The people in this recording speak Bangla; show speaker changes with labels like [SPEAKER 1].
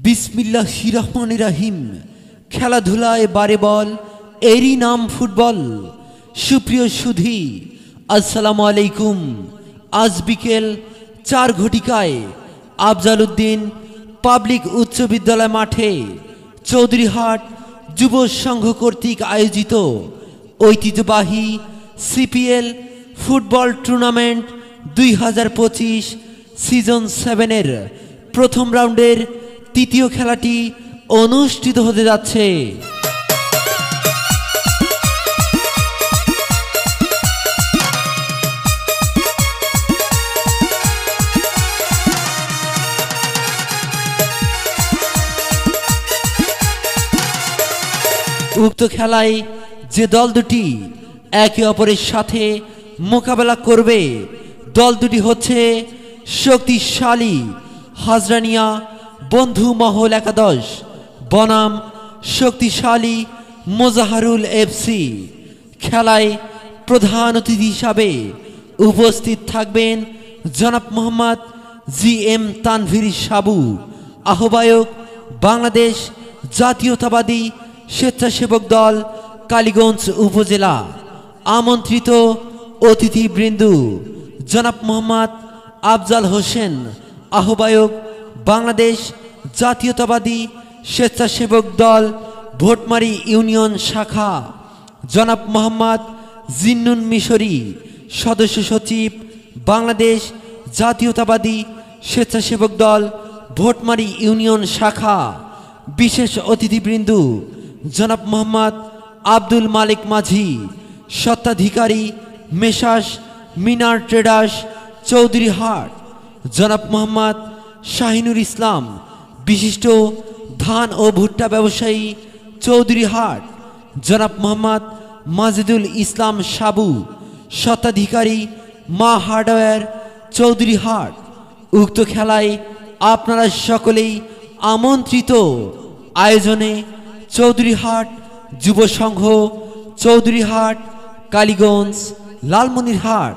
[SPEAKER 1] বিসমিল্লাহির রহমানির রহিম। খেলাধুলায় বারে বল, এরই নাম ফুটবল। সুপ্রিয় সুধী, আসসালামু আলাইকুম। আজ বিকেল 4 ঘটিকায় আফজাল উদ্দিন পাবলিক উচ্চ বিদ্যালয় মাঠে চৌধুরীহাট যুব সংঘ কর্তৃক আয়োজিত ঐতিহ্যবাহী সিপিএল ফুটবল টুর্নামেন্ট 2025 সিজন 7-এর প্রথম রাউন্ডের তৃতীয় খেলাটি অনুষ্ঠিত হতে যাচ্ছে। উক্ত খেলায় যে দল দুটি একে অপরের সাথে মোকাবেলা করবে, দল দুটি হচ্ছে শক্তিশালী হাজরানিয়া বন্ধু মহল একাদশ বনাম শক্তিশালী মোজাহারুল এফসি। খেলায় প্রধান অতিথি হিসাবে উপস্থিত থাকবেন জনাব মোহাম্মদ জিএম তানভীর সাবু, আহ্বায়ক বাংলাদেশ জাতীয়তাবাদী স্বেচ্ছাসেবক দল কালীগঞ্জ উপজেলা। আমন্ত্রিত অতিথিবৃন্দ জনাব মোহাম্মদ আফজাল হোসেন, আহ্বায়ক বাংলাদেশ জাতীয়তাবাদী স্বেচ্ছাসেবক দল ভোটমারি ইউনিয়ন শাখা, জনাব মোহাম্মদ জিন্নুন মিশরি, সদস্য সচিব বাংলাদেশ জাতীয়তাবাদী স্বেচ্ছাসেবক দল ভোটমারি ইউনিয়ন শাখা। বিশেষ অতিথিবৃন্দ জনাব মোহাম্মদ আব্দুল মালিক মাঝি, স্বত্বাধিকারী মেসাস মিনার ট্রেডার্স চৌধুরীহাট, জনাব মোহাম্মদ শাহিনুর ইসলাম, বিশিষ্ট ধান ও ভুট্টা ব্যবসায়ী চৌধুরীহাট, জনাব মোহাম্মদ মাজিদুল ইসলাম সাবু, স্বত্বাধিকারী মা হার্ডওয়্যার চৌধুরীহাট। উক্ত খেলায় আপনারা সকলেই আমন্ত্রিত। আয়োজনে চৌধুরীহাট যুব সংঘ, চৌধুরীহাট, কালীগঞ্জ, লালমনিরহাট।